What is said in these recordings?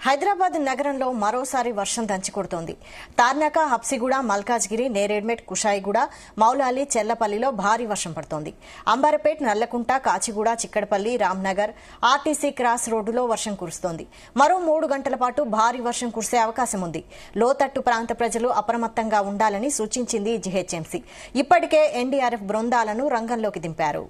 హైదరాబాద్ నగరంలో మరోసారి వర్షం దంచికొడుతోంది. తార్నాక, హబ్సిగూడ, మల్కాజ్గిరి, నేరేడ్మెట్, కుషాయిగూడ, మౌలాలి, చెర్లపల్లిలో భారీ వర్షం పడుతోంది. అంబర్పేట్, నల్లకుంట, కాచిగూడ, చిక్కడపల్లి, రామ్నగర్, ఆర్టీసీ క్రాస్ రోడ్డులో వర్షం కురుస్తోంది. మరో 3 గంటల పాటు భారీ వర్షం కురిసే అవకాశం ఉంది. లోతట్టు ప్రాంత ప్రజలు అప్రమత్తంగా ఉండాలని సూచించింది జీహెచ్ఎంసీ. ఇప్పటికే ఎన్డీఆర్ఎఫ్ బృందాలను రంగంలోకి దింపారు.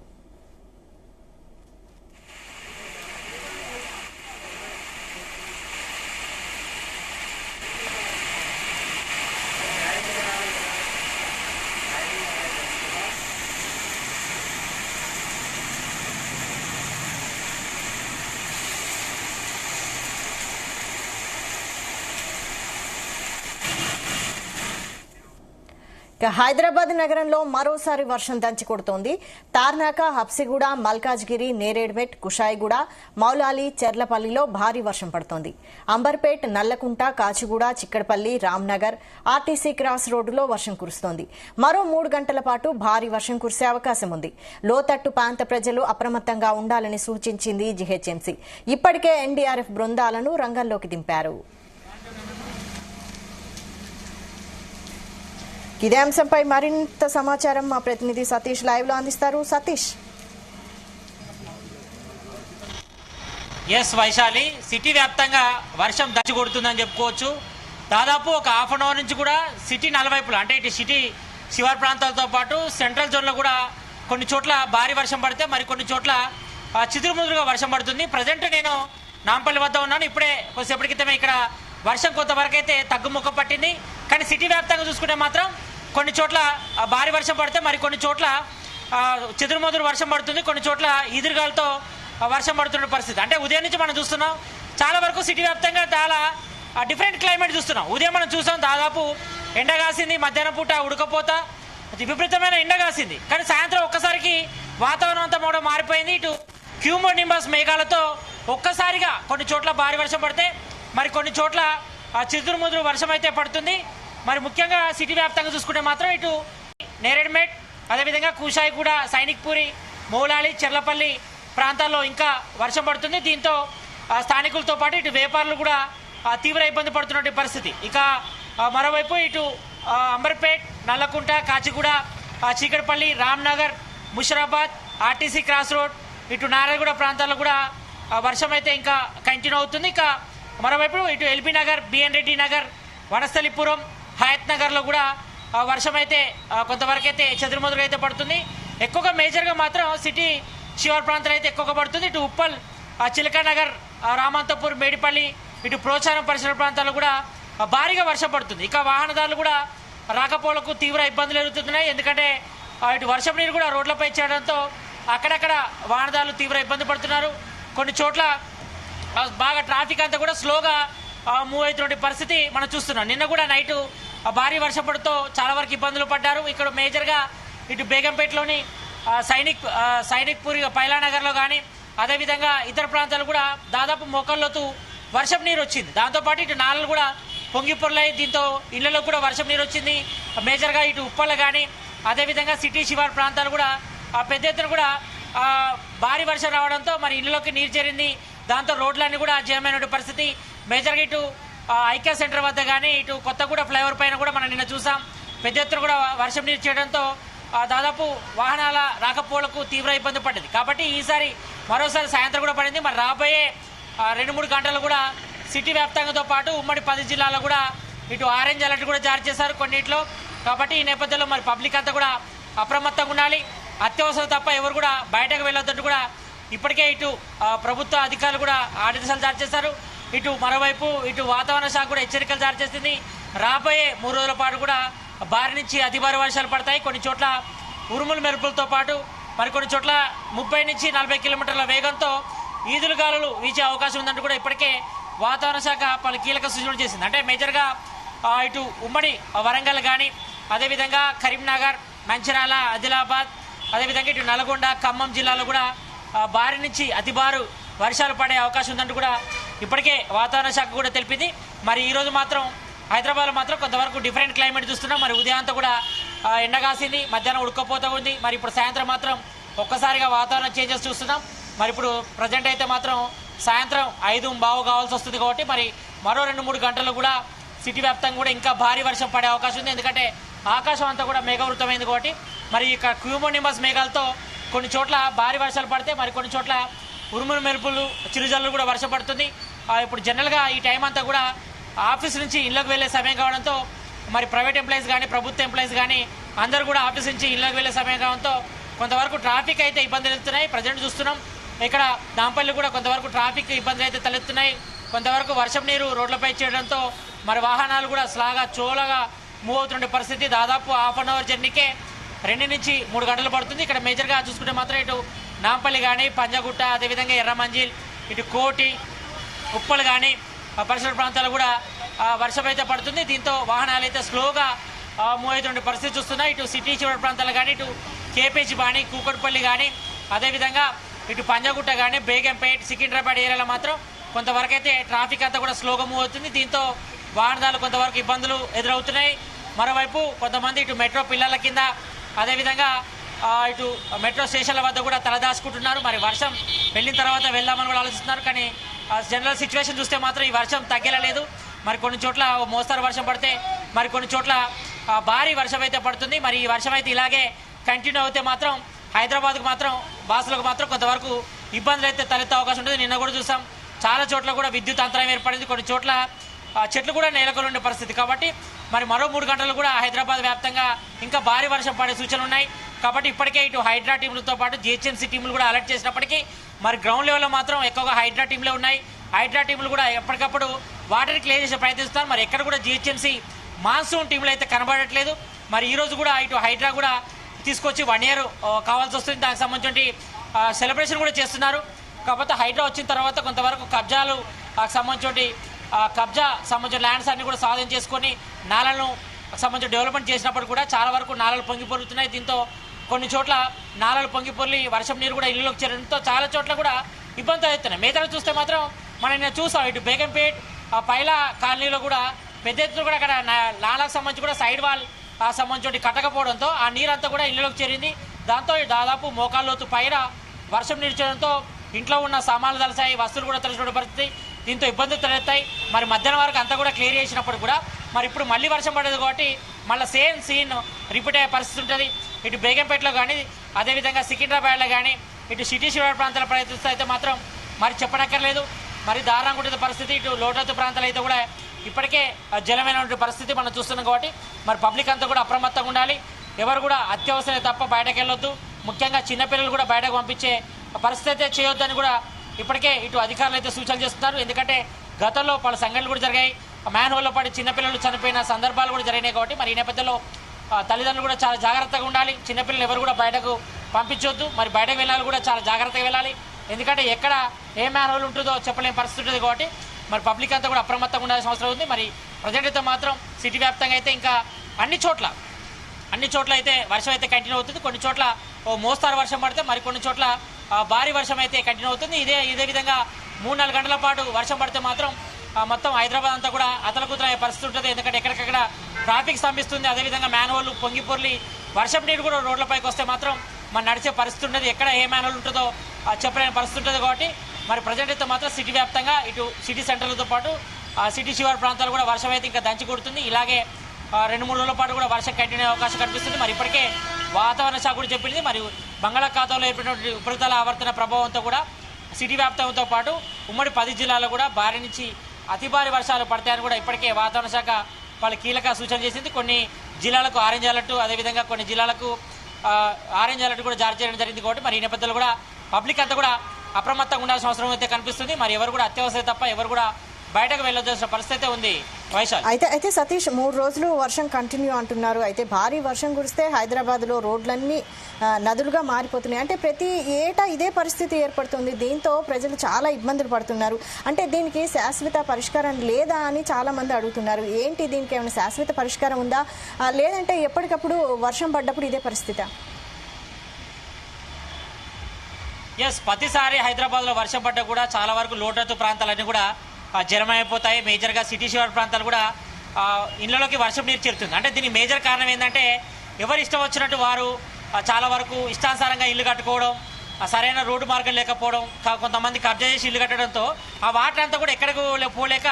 హైదరాబాద్ నగరంలో మరోసారి వర్షం దంచికొడుతోంది. తార్నాక, హబ్సిగూడ, మల్కాజ్గిరి, నేరేడ్మెట్, కుషాయిగూడ, మౌలాలి, చెర్లపల్లిలో భారీ వర్షం పడుతోంది. అంబర్పేట్, నల్లకుంట, కాచిగూడ, చిక్కడపల్లి, రామ్నగర్, ఆర్టీసీ క్రాస్ రోడ్డులో వర్షం కురుస్తోంది. మరో 3 గంటల పాటు భారీ వర్షం కురిసే అవకాశం ఉంది. లోతట్టు ప్రాంత ప్రజలు అప్రమత్తంగా ఉండాలని సూచించింది జీహెచ్ఎంసీ. ఇప్పటికే ఎన్డీఆర్ఎఫ్ బృందాలను రంగంలోకి దింపారు. ఇదే అంశంపై మరింత సమాచారం మా ప్రతినిధి సతీష్ లైవ్ లో అందిస్తారు. సతీష్. ఎస్ వైశాలి, సిటీ వ్యాప్తంగా వర్షం దంచికొడుతుందని చెప్పుకోవచ్చు. దాదాపు ఒక హాఫ్ అన్ అవర్ నుంచి కూడా సిటీ నలువైపులా, అంటే ఇటు సిటీ శివారు ప్రాంతాలతో పాటు సెంట్రల్ జోన్లో కూడా కొన్ని చోట్ల భారీ వర్షం పడితే మరి కొన్ని చోట్ల చిదురుముదురుగా వర్షం పడుతుంది. ప్రజెంట్ నేను నాంపల్లి వద్ద ఉన్నాను. ఇప్పుడే కొద్దిసేపటి క్రితమే ఇక్కడ వర్షం కొంతవరకు అయితే తగ్గుముఖం పట్టింది. కానీ సిటీ వ్యాప్తంగా చూసుకుంటే మాత్రం కొన్ని చోట్ల భారీ వర్షం పడితే మరి కొన్ని చోట్ల చెదురుమదురు వర్షం పడుతుంది. కొన్ని చోట్ల ఈదురుగాలతో వర్షం పడుతున్న పరిస్థితి. అంటే ఉదయం నుంచి మనం చూస్తున్నాం చాలా వరకు సిటీ వ్యాప్తంగా చాలా డిఫరెంట్ క్లైమేట్ చూస్తున్నాం. ఉదయం మనం చూసాం దాదాపు ఎండ కాసింది, మధ్యాహ్నం పూట ఉడకపోత విపరీతమైన ఎండ కాసింది. కానీ సాయంత్రం ఒక్కసారికి వాతావరణం అంతా కూడా మారిపోయింది. ఇటు క్యూమో నింబస్ మేఘాలతో ఒక్కసారిగా కొన్ని చోట్ల భారీ వర్షం పడితే మరి కొన్ని చోట్ల చిదురుముదురు వర్షం అయితే పడుతుంది. మరి ముఖ్యంగా సిటీ వ్యాప్తంగా చూసుకుంటే మాత్రం ఇటు నేరేడ్మెట్, అదేవిధంగా కుషాయిగూడ, సైనిక్పూరి, మౌలాలి, చెర్లపల్లి ప్రాంతాల్లో ఇంకా వర్షం పడుతుంది. దీంతో స్థానికులతో పాటు ఇటు వ్యాపారులు కూడా తీవ్ర ఇబ్బంది పడుతున్న పరిస్థితి. ఇక మరోవైపు ఇటు Amberpet, Nallakunta, Kachiguda, Chikkadpally, Ramnagar, Musheerabad, RTC cross road, ఇటు నారాయణగూడ ప్రాంతాల్లో కూడా వర్షం అయితే ఇంకా కంటిన్యూ అవుతుంది. ఇక మరోవైపు ఇటు ఎల్బీ నగర్, బిఎన్ రెడ్డి నగర్, వనస్థలిపురం, హయత్ నగర్లో కూడా వర్షం అయితే కొంతవరకు అయితే చెదురుమదురుగా అయితే పడుతుంది. ఎక్కువగా మేజర్గా మాత్రం సిటీ శివారు ప్రాంతాలు అయితే ఎక్కువగా పడుతుంది. ఇటు ఉప్పల్, చిలకానగర్, రామంతపూర్, మేడిపల్లి, ఇటు ప్రోచారం పరిసర ప్రాంతాల్లో కూడా భారీగా వర్షం పడుతుంది. ఇక వాహనదారులు కూడా రాకపోకలకు తీవ్ర ఇబ్బందులు ఎదుగుతున్నాయి. ఎందుకంటే ఇటు వర్షం నీరు కూడా రోడ్లపై చేయడంతో అక్కడక్కడ వాహనదారులు తీవ్ర ఇబ్బంది పడుతున్నారు. కొన్ని చోట్ల బాగా ట్రాఫిక్ అంతా కూడా స్లోగా మూవ్ అవుతున్న పరిస్థితి మనం చూస్తున్నాం. నిన్న కూడా నైటు భారీ వర్షం పడుతూ చాలా వరకు ఇబ్బందులు పడ్డారు. ఇక్కడ మేజర్గా ఇటు బేగంపేటలోని సైనిక్పూరి, పైలానగర్లో కానీ అదేవిధంగా ఇతర ప్రాంతాలు కూడా దాదాపు మోకాళ్ళలోతు వర్షం నీరు వచ్చింది. దాంతోపాటు ఇటు నాలలు కూడా పొంగిపొరలాయి. దీంతో ఇళ్లలో కూడా వర్షం నీరు వచ్చింది. మేజర్గా ఇటు ఉప్పల్ కానీ అదేవిధంగా సిటీ శివారు ప్రాంతాలు కూడా పెద్ద ఎత్తున కూడా భారీ వర్షం రావడంతో మరి ఇళ్లలోకి నీరు చేరింది. దాంతో రోడ్లన్నీ కూడా జామైన పరిస్థితి. మేజర్గా ఇటు ఐక్య సెంటర్ వద్ద కానీ ఇటు కొత్తగూడ ఫ్లైఓవర్ పైన కూడా మనం నిన్న చూసాం. పెద్ద ఎత్తున కూడా వర్షం నీరు చేయడంతో దాదాపు వాహనాల రాకపోకలకు తీవ్ర ఇబ్బంది పడింది. కాబట్టి ఈసారి మరోసారి సాయంత్రం కూడా పడింది. మరి రాబోయే 2-3 గంటలు కూడా సిటీ వ్యాప్తంగాతో పాటు ఉమ్మడి 10 జిల్లాల్లో కూడా ఇటు ఆరెంజ్ అలర్ట్ కూడా జారీ చేశారు కొన్నిట్లో. కాబట్టి ఈ నేపథ్యంలో మరి పబ్లిక్ అంతా కూడా అప్రమత్తంగా ఉండాలి. అత్యవసరం తప్ప ఎవరు కూడా బయటకు వెళ్ళొద్దంటూ కూడా ఇప్పటికే ఇటు ప్రభుత్వ అధికారులు కూడా ఆదేశాలు జారీ చేశారు. ఇటు మరోవైపు ఇటు వాతావరణ శాఖ కూడా హెచ్చరికలు జారీ చేసింది. రాబోయే 3 రోజుల పాటు కూడా భారీ నుంచి అతి భారీ వర్షాలు పడతాయి. కొన్ని చోట్ల ఉరుములు మెరుపులతో పాటు మరికొన్ని చోట్ల 30 నుంచి 40 కిలోమీటర్ల వేగంతో ఈదురుగాలులు వీచే అవకాశం ఉందంటూ కూడా ఇప్పటికే వాతావరణ శాఖ పలు కీలక సూచనలు చేసింది. అంటే మేజర్గా ఇటు ఉమ్మడి వరంగల్ కానీ అదేవిధంగా కరీంనగర్, మంచిర్యాల, ఆదిలాబాద్, అదేవిధంగా ఇటు నల్గొండ, ఖమ్మం జిల్లాలో కూడా భారీ నుంచి అతి భారీ వర్షాలు పడే అవకాశం ఉందంటూ కూడా ఇప్పటికే వాతావరణ శాఖ కూడా తెలిపింది. మరి ఈరోజు మాత్రం హైదరాబాద్లో మాత్రం కొంతవరకు డిఫరెంట్ క్లైమేట్ చూస్తున్నాం. మరి ఉదయంతో కూడా ఎండ కాసింది, మధ్యాహ్నం ఉడకపోతూ ఉంది. మరి ఇప్పుడు సాయంత్రం మాత్రం ఒక్కసారిగా వాతావరణ చేంజెస్ చూస్తున్నాం. మరి ఇప్పుడు ప్రజెంట్ అయితే మాత్రం సాయంత్రం 5:15 కావాల్సి వస్తుంది కాబట్టి మరి మరో 2-3 గంటలు కూడా సిటీ వ్యాప్తంగా కూడా ఇంకా భారీ వర్షం పడే అవకాశం ఉంది. ఎందుకంటే ఆకాశం అంతా కూడా మేఘవృతమైంది కాబట్టి మరి ఇక క్యూమోనిమస్ మేఘాలతో కొన్ని చోట్ల భారీ వర్షాలు పడితే మరి కొన్ని చోట్ల ఉరుములు మెరుపులు చిరుజల్లు కూడా వర్షం పడుతుంది. ఇప్పుడు జనరల్గా ఈ టైం అంతా కూడా ఆఫీస్ నుంచి ఇళ్ళకు వెళ్ళే సమయం కావడంతో మరి ప్రైవేట్ ఎంప్లాయీస్ కానీ ప్రభుత్వ ఎంప్లాయీస్ కానీ అందరూ కూడా ఆఫీస్ నుంచి ఇళ్ళకు వెళ్ళే సమయం కావడంతో కొంతవరకు ట్రాఫిక్ అయితే ఇబ్బందులు ఎత్తున్నాయి. ప్రజెంట్ చూస్తున్నాం ఇక్కడ నాంపల్లి కూడా కొంతవరకు ట్రాఫిక్ ఇబ్బందులు అయితే తలెత్తున్నాయి. కొంతవరకు వర్షం నీరు రోడ్లపై చేయడంతో మరి వాహనాలు కూడా స్లాగా చోలగా మూవ్ అవుతున్న పరిస్థితి. దాదాపు హాఫ్ అన్ అవర్ జర్నీకే 2 నుంచి 3 గంటలు పడుతుంది. ఇక్కడ మేజర్గా చూసుకుంటే మాత్రం ఇటు నాంపల్లి కానీ పంజగుట్ట అదేవిధంగా ఎర్రమంజిల్ ఇటు కోటి ఉప్పల్ కానీ పరిసర ప్రాంతాలు కూడా వర్షం అయితే పడుతుంది. దీంతో వాహనాలు అయితే స్లోగా మూవ్ అవుతున్న పరిస్థితి చూస్తున్నాయి. ఇటు సిటీ చివరి ప్రాంతాలు కానీ ఇటు కేపీహెచ్ కానీ కూకట్పల్లి కానీ అదేవిధంగా ఇటు పంజగుట్ట కానీ బేగంపేట్ సికింద్రాబాద్ ఏరియాలో మాత్రం కొంతవరకు అయితే ట్రాఫిక్ అంతా కూడా స్లోగా మూవ్ అవుతుంది. దీంతో వాహనాలు కొంతవరకు ఇబ్బందులు ఎదురవుతున్నాయి. మరోవైపు కొంతమంది ఇటు మెట్రో పిల్లల కింద అదేవిధంగా ఇటు మెట్రో స్టేషన్ల వద్ద కూడా తలదాచుకుంటున్నారు. మరి వర్షం వెళ్ళిన తర్వాత వెళ్దామని కూడా ఆలోచిస్తున్నారు. కానీ జనరల్ సిచ్యువేషన్ చూస్తే మాత్రం ఈ వర్షం తగ్గలేదు. మరి కొన్ని చోట్ల మోస్తారు వర్షం పడితే మరి కొన్ని చోట్ల భారీ వర్షం అయితే పడుతుంది. మరి ఈ వర్షం అయితే ఇలాగే కంటిన్యూ అయితే మాత్రం హైదరాబాద్కు మాత్రం బాసులకు మాత్రం కొంతవరకు ఇబ్బందులు అయితే తలెత్తే అవకాశం ఉంటుంది. నిన్న కూడా చూసాం చాలా చోట్ల కూడా విద్యుత్ అంతరాయం ఏర్పడింది. కొన్ని చోట్ల చెట్లు కూడా నేలకొని ఉండే పరిస్థితి. కాబట్టి మరి మరో 3 గంటలు కూడా హైదరాబాద్ వ్యాప్తంగా ఇంకా భారీ వర్షం పడే సూచనలు ఉన్నాయి. కాబట్టి ఇప్పటికే ఇటు హైడ్రా టీంలతో పాటు జిహెచ్ఎంసీ టీంలు కూడా అలర్ట్ చేసినప్పటికీ మరి గ్రౌండ్ లెవెల్లో మాత్రం ఎక్కువగా హైడ్రా టీంలే ఉన్నాయి. హైడ్రా టీంలు కూడా ఎప్పటికప్పుడు వాటర్ని క్లియర్ చేసే ప్రయత్నిస్తున్నారు. మరి ఎక్కడ కూడా జిహెచ్ఎంసీ మాన్సూన్ టీంలు అయితే కనబడట్లేదు. మరి ఈరోజు కూడా ఇటు హైడ్రా కూడా తీసుకొచ్చి 1 year కావాల్సి వస్తుంది. దానికి సంబంధించి సెలబ్రేషన్ కూడా చేస్తున్నారు. కాకపోతే హైడ్రా వచ్చిన తర్వాత కొంతవరకు కబ్జాలు సంబంధించి సంబంధించిన ల్యాండ్స్ అన్ని కూడా స్వాధీనం చేసుకొని నాలను సంబంధించి డెవలప్మెంట్ చేసినప్పుడు కూడా చాలా వరకు నాలలు పొంగిపొరుతున్నాయి. దీంతో కొన్ని చోట్ల నాలలు పొంగిపొర్లి వర్షం నీరు కూడా ఇళ్ళలోకి చేరడంతో చాలా చోట్ల కూడా ఇబ్బందులు అవుతున్నాయి. మిగతా చూస్తే మాత్రం మనం చూసాం ఇటు బేగంపేట్ పైలా కాలనీలో కూడా పెద్ద ఎత్తున కూడా అక్కడ నాలకు సంబంధించి కూడా సైడ్ వాల్ సంబంధించి కట్టకపోవడంతో ఆ నీరంతా కూడా ఇళ్ళలోకి చేరింది. దాంతో దాదాపు మోకాళ్ళలోతు పైన వర్షం నీరు చేయడంతో ఇంట్లో ఉన్న సామాన్లు తలసాయి, వస్తువులు కూడా తలసిన పరిస్థితి. దీంతో ఇబ్బందులు తలెత్తాయి. మరి మధ్యాహ్నం వరకు అంతా కూడా క్లియర్ చేసినప్పుడు కూడా మరి ఇప్పుడు మళ్ళీ వర్షం పడేది కాబట్టి మళ్ళీ సేమ్ సీన్ రిపీట్ అయ్యే పరిస్థితి ఉంటుంది. ఇటు బేగంపేటలో కానీ అదేవిధంగా సికింద్రాబాద్లో కానీ ఇటు సిటీ శివారు ప్రాంతాల ప్రయత్నిస్తే అయితే మాత్రం మరి చెప్పనక్కర్లేదు. మరి దారుణంగా ఉంటుంది పరిస్థితి. ఇటు లోటత్తు ప్రాంతాలు అయితే కూడా ఇప్పటికే జలమైన పరిస్థితి మనం చూస్తున్నాం. కాబట్టి మరి పబ్లిక్ అంతా కూడా అప్రమత్తంగా ఉండాలి. ఎవరు కూడా అత్యవసరం తప్ప బయటకు వెళ్ళొద్దు. ముఖ్యంగా చిన్నపిల్లలు కూడా బయటకు పంపించే పరిస్థితి అయితే చేయొద్దని కూడా ఇప్పటికే ఇటు అధికారులు అయితే సూచనలు చేస్తున్నారు. ఎందుకంటే గతంలో పలు సంఘటనలు కూడా జరిగాయి. మ్యాన్ హోల్లో పడి చిన్నపిల్లలు చనిపోయిన సందర్భాలు కూడా జరిగినాయి. కాబట్టి మరి ఈ నేపథ్యంలో తల్లిదండ్రులు కూడా చాలా జాగ్రత్తగా ఉండాలి. చిన్నపిల్లలు ఎవరు కూడా బయటకు పంపించొద్దు. మరి బయటకు వెళ్ళాలి కూడా చాలా జాగ్రత్తగా వెళ్ళాలి. ఎందుకంటే ఎక్కడ ఏ మ్యాన్ హోల్ ఉంటుందో చెప్పలేని పరిస్థితి ఉంటుంది. కాబట్టి మరి పబ్లిక్ అంతా కూడా అప్రమత్తంగా ఉండాల్సిన అవసరం ఉంది. మరి ప్రజెంట్ అయితే మాత్రం సిటీ వ్యాప్తంగా అయితే ఇంకా అన్ని చోట్ల అయితే వర్షం అయితే కంటిన్యూ అవుతుంది. కొన్ని చోట్ల మోస్తారు వర్షం పడితే మరి కొన్ని చోట్ల భారీ వర్షం అయితే కంటిన్యూ అవుతుంది. ఇదే విధంగా 3-4 గంటల పాటు వర్షం పడితే మాత్రం మొత్తం హైదరాబాద్ అంతా కూడా అతలకుతలయ్యే పరిస్థితి ఉంటుంది. ఎందుకంటే ఎక్కడికక్కడ ట్రాఫిక్ స్తంభిస్తుంది. అదేవిధంగా మ్యాన్హోల్ పొంగిపొర్లి వర్షం నీరు కూడా రోడ్లపైకి వస్తే మాత్రం మరి నడిచే పరిస్థితి ఉండదు. ఎక్కడ ఏ మ్యాన్హోల్ ఉంటుందో చెప్పలేని పరిస్థితి ఉంటుంది. కాబట్టి మరి ప్రజెంట్ అయితే మాత్రం సిటీ వ్యాప్తంగా ఇటు సిటీ సెంటర్లతో పాటు సిటీ శివారు ప్రాంతాలు కూడా వర్షం అయితే ఇంకా దంచి కొడుతుంది. ఇలాగే 2-3 రోజుల పాటు కూడా వర్షం కంటిన్యూ అవకాశం కనిపిస్తుంది. మరి ఇప్పటికే వాతావరణ శాఖ కూడా చెప్పింది మరి బంగాళాఖాతంలో ఏర్పడినటువంటి ఉపరితల ఆవర్తన ప్రభావంతో కూడా సిటీ వ్యాప్తంతో పాటు ఉమ్మడి 10 జిల్లాల్లో కూడా భారీ నుంచి అతి భారీ వర్షాలు పడతాయని కూడా ఇప్పటికే వాతావరణ శాఖ వాళ్ళు కీలక సూచన చేసింది. కొన్ని జిల్లాలకు ఆరెంజ్ అలర్ట్, అదేవిధంగా కొన్ని జిల్లాలకు ఆరెంజ్ అలర్ట్ కూడా జారీ చేయడం జరిగింది. కాబట్టి మరి ఈ నేపథ్యంలో కూడా పబ్లిక్ అంతా కూడా అప్రమత్తంగా ఉండాల్సిన అవసరం అయితే కనిపిస్తుంది. మరి ఎవరు కూడా అత్యవసరం తప్ప ఎవరు కూడా బయటకు వెళ్ళొద్దాల్సిన పరిస్థితి ఉంది. వైశాల్ అయితే సతీష్ 3 రోజులు వర్షం కంటిన్యూ అంటున్నారు. అయితే భారీ వర్షం కురిస్తే హైదరాబాద్లో రోడ్లన్నీ నదులుగా మారిపోతున్నాయి. అంటే ప్రతి ఏటా ఇదే పరిస్థితి ఏర్పడుతుంది. దీంతో ప్రజలు చాలా ఇబ్బందులు పడుతున్నారు. అంటే దీనికి శాశ్వత పరిష్కారం లేదా అని చాలా మంది అడుగుతున్నారు. ఏంటి దీనికి ఏమైనా శాశ్వత పరిష్కారం ఉందా, లేదంటే ఎప్పటికప్పుడు వర్షం పడ్డప్పుడు ఇదే పరిస్థితి? ప్రతిసారి హైదరాబాద్లో వర్షం పడ్డా కూడా చాలా వరకు లోతట్టు ప్రాంతాలన్నీ కూడా జలమైపోతాయి. మేజర్గా సిటీ శివారు ప్రాంతాలు కూడా ఇళ్లలోకి వర్షం నీరు చేరుతుంది. అంటే దీనికి మేజర్ కారణం ఏంటంటే ఎవరు ఇష్టం వచ్చినట్టు వారు చాలా వరకు ఇష్టానుసారంగా ఇల్లు కట్టుకోవడం, సరైన రోడ్డు మార్గం లేకపోవడం, కొంతమంది కబ్జా చేసి ఇల్లు కట్టడంతో ఆ వాటర్ అంతా కూడా ఎక్కడికి పోలేక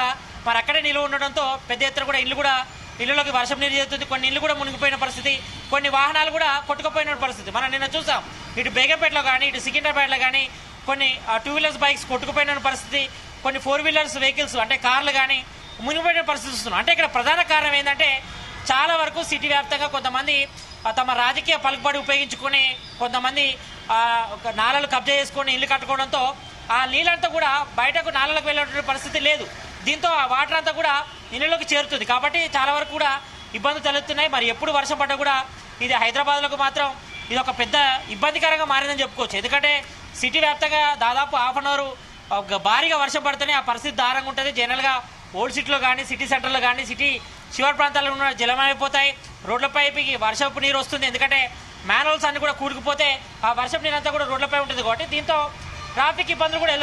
మరి అక్కడే నిలువ ఉండడంతో పెద్ద ఎత్తున కూడా ఇళ్ళలోకి వర్షం నీరు చేరుతుంది. కొన్ని ఇళ్ళు కూడా మునిగిపోయిన పరిస్థితి, కొన్ని వాహనాలు కూడా కొట్టుకుపోయిన పరిస్థితి మనం నిన్న చూసాం. ఇటు బేగంపేటలో కానీ ఇటు సికింద్రాబాద్లో కానీ కొన్ని 2 వీలర్స్ బైక్స్ కొట్టుకుపోయిన పరిస్థితి, కొన్ని 4 వీలర్స్ వెహికల్స్ అంటే కార్లు కానీ మునిగిపోయిన పరిస్థితి వస్తున్నాం. అంటే ఇక్కడ ప్రధాన కారణం ఏంటంటే చాలా వరకు సిటీ వ్యాప్తంగా కొంతమంది తమ రాజకీయ పలుకుబడి ఉపయోగించుకొని కొంతమంది నాలలు కబ్జా చేసుకొని ఇల్లు కట్టుకోవడంతో ఆ నీళ్ళంతా కూడా బయటకు నాలలకు వెళ్ళేటువంటి పరిస్థితి లేదు. దీంతో ఆ వాటర్ అంతా కూడా ఇళ్ళలోకి చేరుతుంది. కాబట్టి చాలా వరకు కూడా ఇబ్బందులు తలెత్తున్నాయి. మరి ఎప్పుడు వర్షం పడ్డా కూడా ఇది హైదరాబాద్లో మాత్రం ఇది ఒక పెద్ద ఇబ్బందికరంగా మారిందని చెప్పుకోవచ్చు. ఎందుకంటే సిటీ వ్యాప్తంగా దాదాపు హాఫ్ అన్ అవర్ భారీగా వర్షం పడితేనే ఆ పరిస్థితి దారుణంగా ఉంటుంది. జనరల్గా ఓల్డ్ సిటీలో కానీ సిటీ సెంటర్లో కానీ సిటీ శివారు ప్రాంతాల్లో ఉన్న జలమైపోతాయి. రోడ్లపైకి వర్షపు నీరు వస్తుంది. ఎందుకంటే మ్యాన్హోల్స్ అన్ని కూడా కూరుకుపోతే ఆ వర్షపు నీరు అంతా కూడా రోడ్లపై ఉంటుంది. కాబట్టి దీంతో ట్రాఫిక్ ఇబ్బందులు కూడా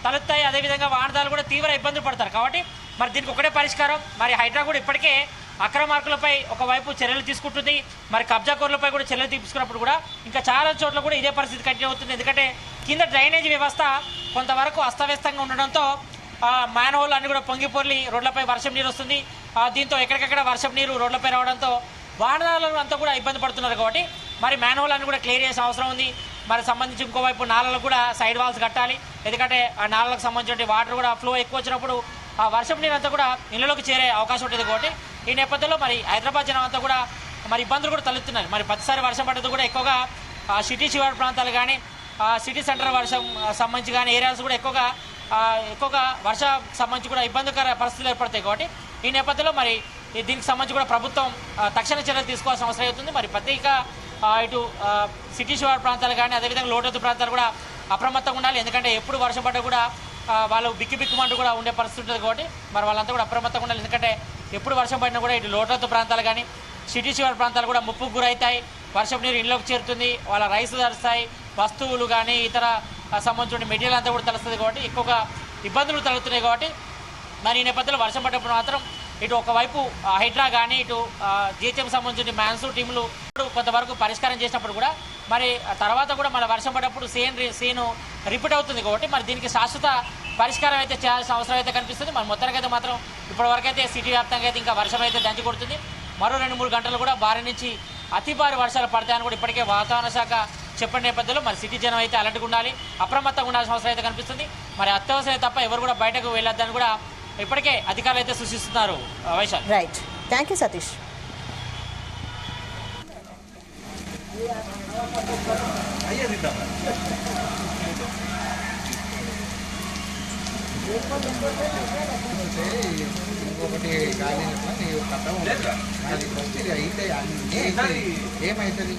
తలెత్తాయి. అదేవిధంగా వాహనదారులు కూడా తీవ్ర ఇబ్బందులు పడతారు. కాబట్టి మరి దీనికి ఒకటే పరిష్కారం. మరి హైడ్రా కూడా ఇప్పటికే అక్రమార్కులపై ఒకవైపు చర్యలు తీసుకుంటుంది, మరి కబ్జాకోర్లపై కూడా చర్యలు తీసుకున్నప్పుడు కూడా ఇంకా చాలా చోట్ల కూడా ఇదే పరిస్థితి కంటిన్యూ అవుతుంది. ఎందుకంటే కింద డ్రైనేజీ వ్యవస్థ కొంతవరకు అస్తవ్యస్తంగా ఉండడంతో మ్యాన్హోల్ అన్ని కూడా పొంగిపొర్లి రోడ్లపై వర్షం నీరు వస్తుంది. దీంతో ఎక్కడికక్కడ వర్షం నీరు రోడ్లపై రావడంతో వాహనాలు అంతా కూడా ఇబ్బంది పడుతున్నారు. కాబట్టి మరి మ్యాన్హోల్ అన్ని కూడా క్లియర్ చేసే అవసరం ఉంది. మరి సంబంధించి ఇంకోవైపు నాళలకు కూడా సైడ్ వాల్స్ కట్టాలి. ఎందుకంటే ఆ నాళలకు సంబంధించిన వాటర్ కూడా ఫ్లో ఎక్కువ వచ్చినప్పుడు ఆ వర్షం నీరు అంతా కూడా ఇళ్లలోకి చేరే అవకాశం ఉంటుంది. కాబట్టి ఈ నేపథ్యంలో మరి హైదరాబాద్ జనం అంతా కూడా మరి ఇబ్బందులు కూడా తలెత్తున్నాయి. మరి ప్రతిసారి వర్షం పడ్డది కూడా ఎక్కువగా సిటీ శివారు ప్రాంతాలు కానీ సిటీ సెంటర్ వర్షం సంబంధించి కానీ ఏరియాస్ కూడా ఎక్కువగా వర్షం సంబంధించి కూడా ఇబ్బందికర పరిస్థితులు ఏర్పడతాయి. కాబట్టి ఈ నేపథ్యంలో మరి దీనికి సంబంధించి కూడా ప్రభుత్వం తక్షణ చర్యలు తీసుకోవాల్సిన అవసరం అవుతుంది. మరి ప్రత్యేక ఇటు సిటీ శివారు ప్రాంతాలు కానీ అదేవిధంగా లోటత్తు ప్రాంతాలు కూడా అప్రమత్తంగా ఉండాలి. ఎందుకంటే ఎప్పుడు వర్షం పడ్డా కూడా వాళ్ళు బిక్కుమంటూ కూడా ఉండే పరిస్థితి ఉంటుంది. కాబట్టి మరి వాళ్ళంతా కూడా అప్రమత్తంగా ఉండాలి. ఎందుకంటే ఎప్పుడు వర్షం పడినా కూడా ఇటు లోటత్తు ప్రాంతాలు కానీ సిటీ శివారు ప్రాంతాలు కూడా ముప్పుకు గురవుతాయి. వర్షం నీరు ఇంట్లోకి చేరుతుంది, వాళ్ళ రైస్ తరుస్తాయి, వస్తువులు కానీ ఇతర సంబంధించిన మెటీరియల్ అంతా కూడా తలుస్తుంది. కాబట్టి ఎక్కువగా ఇబ్బందులు తలెత్తున్నాయి. కాబట్టి మరి ఈ నేపథ్యంలో వర్షం పడ్డప్పుడు మాత్రం ఇటు ఒకవైపు హైడ్రా కానీ ఇటు జిహెచ్ఎం సంబంధించిన మ్యాన్స్ టీములు కొంతవరకు పరిష్కారం చేసినప్పుడు కూడా మరి తర్వాత కూడా మన వర్షం పడ్డప్పుడు సీను రిపీట్ అవుతుంది. కాబట్టి మరి దీనికి శాశ్వత పరిష్కారం అయితే చేయాల్సిన అవసరం అయితే కనిపిస్తుంది. మరి మొత్తానికైతే మాత్రం ఇప్పటివరకు అయితే సిటీ వ్యాప్తంగా అయితే ఇంకా వర్షం అయితే దంచి కొడుతుంది. మరో 2-3 గంటలు కూడా భారీ నుంచి అతి భారీ వర్షాలు పడతాయని కూడా ఇప్పటికే వాతావరణ శాఖ చెప్పిన నేపథ్యంలో మరి సిటీ జనం అయితే అలర్ట్గా ఉండాలి, అప్రమత్తంగా ఉండాల్సిన అవసరం అయితే కనిపిస్తుంది. మరి అత్యవసరం తప్ప ఎవరు కూడా బయటకు వెళ్ళొద్దని కూడా ఇప్పటికే అధికారులు అయితే సూచిస్తున్నారు. Vaishal. Right, thank you Satish. ఇంకొకటి గాలి కథ అయితే ఏమవుతుంది